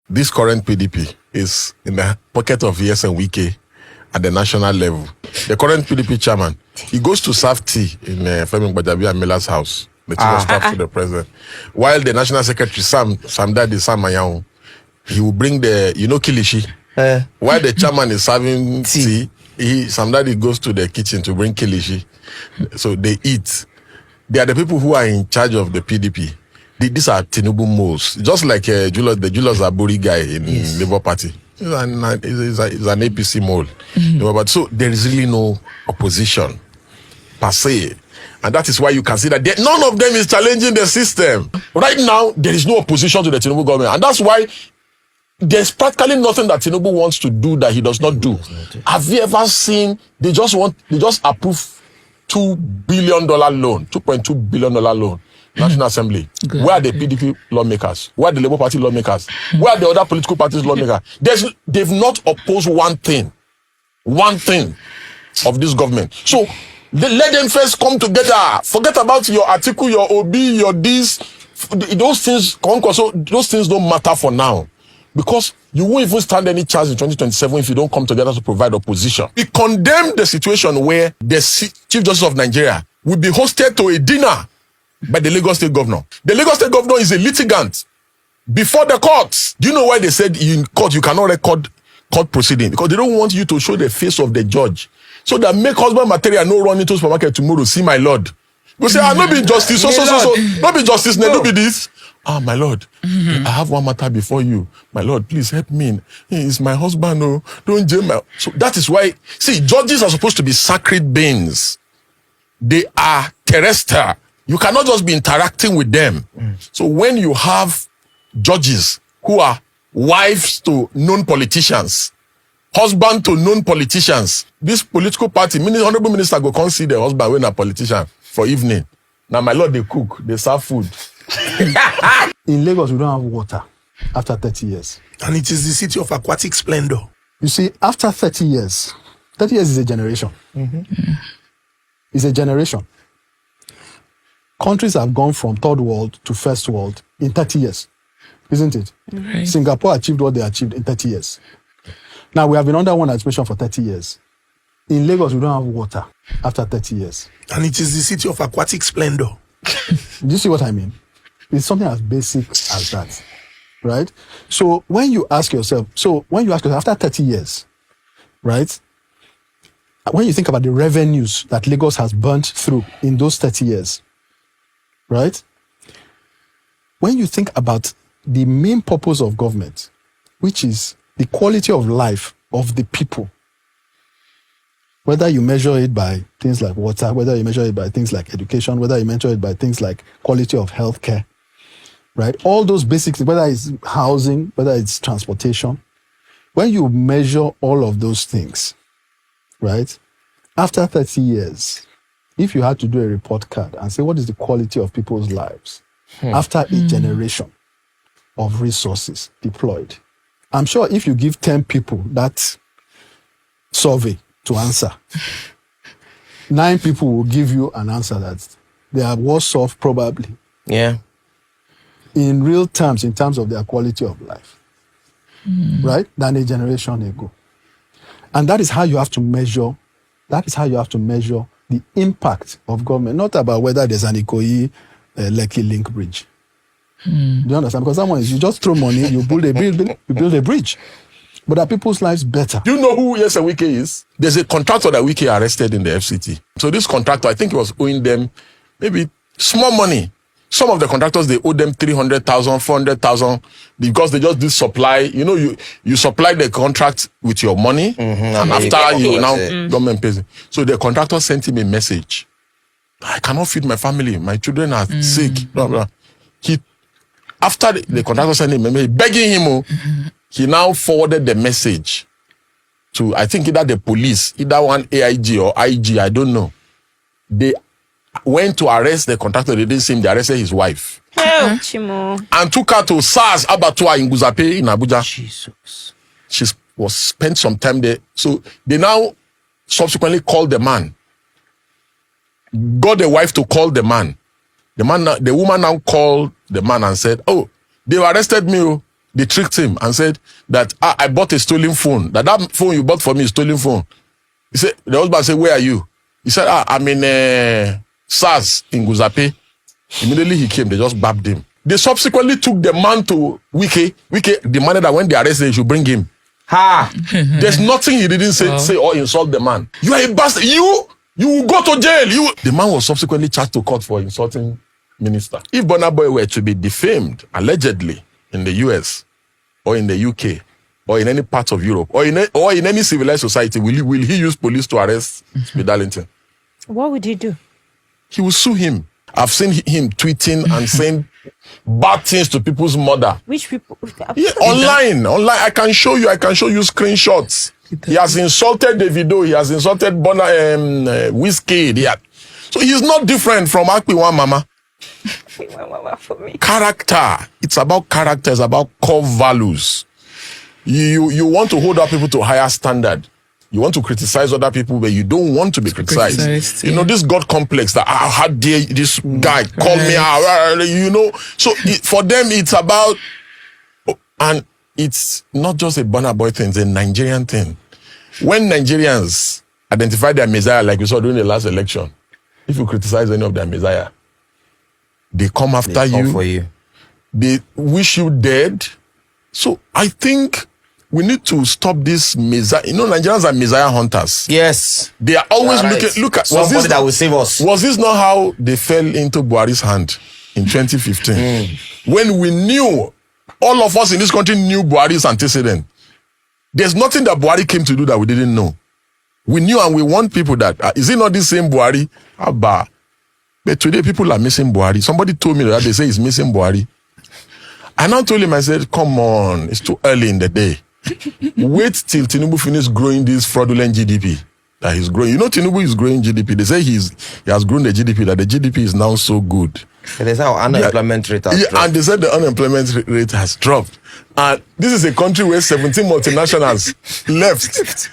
This current PDP is in the pocket of nyesom at the national level. The current PDP chairman, he goes to serve tea in Femi Gbajabiamila and Miller's house, the chief of staff to the president. While the national secretary, Sam Mayao, he will bring the, kilishi. While the chairman is serving tea, Sam Daddy goes to the kitchen to bring kilishi. So they eat. They are the people who are in charge of the PDP. These are Tinubu moles, just like the Julius Aburi guy in Labour Party. He's an APC mole. But so there is really no opposition per se. And that is why you can see that none of them is challenging the system. Right now, there is no opposition to the Tinubu government. And that's why there's practically nothing that Tinubu wants to do that he does not do. Have you ever seen, they just approve $2 billion loan, $2.2 billion loan. National Assembly. Good. Where are the PDP lawmakers? Where are the Labour Party lawmakers? Where are the other political parties lawmakers? They've not opposed one thing of this government. So let them first come together. Forget about your article, your OB, your this. Those things don't matter for now. Because you won't even stand any chance in 2027 if you don't come together to provide opposition. We condemn the situation where the Chief Justice of Nigeria will be hosted to a dinner by the Lagos State Governor. The Lagos State Governor is a litigant before the courts. Do you know why they said in court you cannot record court proceeding? Because they don't want you to show the face of the judge. So that make husband material no run into supermarket tomorrow, see my lord. You say, no be justice, so, no be justice, no be this. My lord, I have one matter before you. My lord, please help me. He's my husband, no, don't jail my... So that is why, see, judges are supposed to be sacred beings. They are terrestrial. You cannot just be interacting with them. So when you have judges who are wives to known politicians, husband to known politicians, this political party, honorable minister go come see the husband when a politician for evening. Now, my lord, they cook, they serve food. In Lagos, we don't have water after 30 years. And it is the city of aquatic splendor. You see, after 30 years is a generation. It's a generation. Countries have gone from third world to first world in 30 years, isn't it? Right. Singapore achieved what they achieved in 30 years. Now, we have been under one administration for 30 years. In Lagos, we don't have water after 30 years. And it is the city of aquatic splendor. Do you see what I mean? It's something as basic as that, right? So when you ask yourself, after 30 years, right? When you think about the revenues that Lagos has burnt through in those 30 years, right? When you think about the main purpose of government, which is the quality of life of the people, whether you measure it by things like water, whether you measure it by things like education, whether you measure it by things like quality of healthcare, right? All those basic things, whether it's housing, whether it's transportation, when you measure all of those things, right? After 30 years, if you had to do a report card and say, what is the quality of people's lives after a generation of resources deployed? I'm sure if you give 10 people that survey to answer, 9 people will give you an answer that they are worse off probably. Yeah. In real terms, in terms of their quality of life, right? Than a generation ago. And that is how you have to measure, the impact of government, not about whether there's an Ikoyi Lekki link bridge. Do you understand? Because you just throw money, you build a bridge. But are people's lives better? Do you know who nyesom is? There's a contractor that Wike arrested in the FCT. So this contractor, I think he was owing them maybe small money. Some of the contractors, they owe them 300,000, 400,000 because they just did supply. You supply the contract with your money, and after you now government pays it. So the contractor sent him a message. I cannot feed my family. My children are sick. Blah, blah. After the contractor sent him a message begging him, he now forwarded the message to, I think, either the police, either one AIG or IG, I don't know. They went to arrest the contractor. They didn't see him. They arrested his wife. And took her to SARS Abattoir in Guzape in Abuja. Jesus. She was spent some time there. So they now subsequently called the man. Got the wife to call the man. The woman now called the man and said, "Oh, they arrested me. They tricked him and said that I bought a stolen phone. That phone you bought for me is stolen phone. He said, the husband said, where are you? He said, I'm in SARS in Guzape. Immediately he came, they just babbed him. They subsequently took the man to Wike. Wike demanded that when they arrested, they should bring him. Ha! There's nothing he didn't say or insult the man. You are a bastard. You will go to jail. The man was subsequently charged to court for insulting minister. If Burna Boy were to be defamed, allegedly, in the US or in the UK or in any part of Europe or in any civilized society, will he use police to arrest Smith Darlington? What would he do? He will sue him. I've seen him tweeting and saying bad things to people's mother. Which people? Yeah, online. I can show you screenshots. He has insulted Davido. He has insulted Whiskey. So he's not different from Akpiwan Mama. For me. Character. It's about character. It's about core values. You want to hold up people to a higher standard. You want to criticize other people, but you don't want to be criticized. You know, this God complex that, how dare this guy call me out, you know. So for them, it's about, and it's not just a Burna Boy thing, it's a Nigerian thing. When Nigerians identify their Messiah, like we saw during the last election, if you criticize any of their Messiah, they come after you. For you. They wish you dead. So I think we need to stop this Messiah. You know, Nigerians are Messiah hunters. Yes. They are always looking. Look at somebody that will save us. Was this not how they fell into Buhari's hand in 2015? When we knew, all of us in this country knew Buhari's antecedent. There's nothing that Buhari came to do that we didn't know. We knew, and we want people that, is it not the same Buhari? Abba. But today people are missing Buhari. Somebody told me that they say he's missing Buhari. I now told him, I said, come on, it's too early in the day. Wait till Tinubu finish growing this fraudulent GDP that he's growing. You know, Tinubu is growing GDP. They say he has grown the GDP, that the GDP is now so good. They say our unemployment rate has dropped. And they said the unemployment rate has dropped. And this is a country where 17 multinationals left.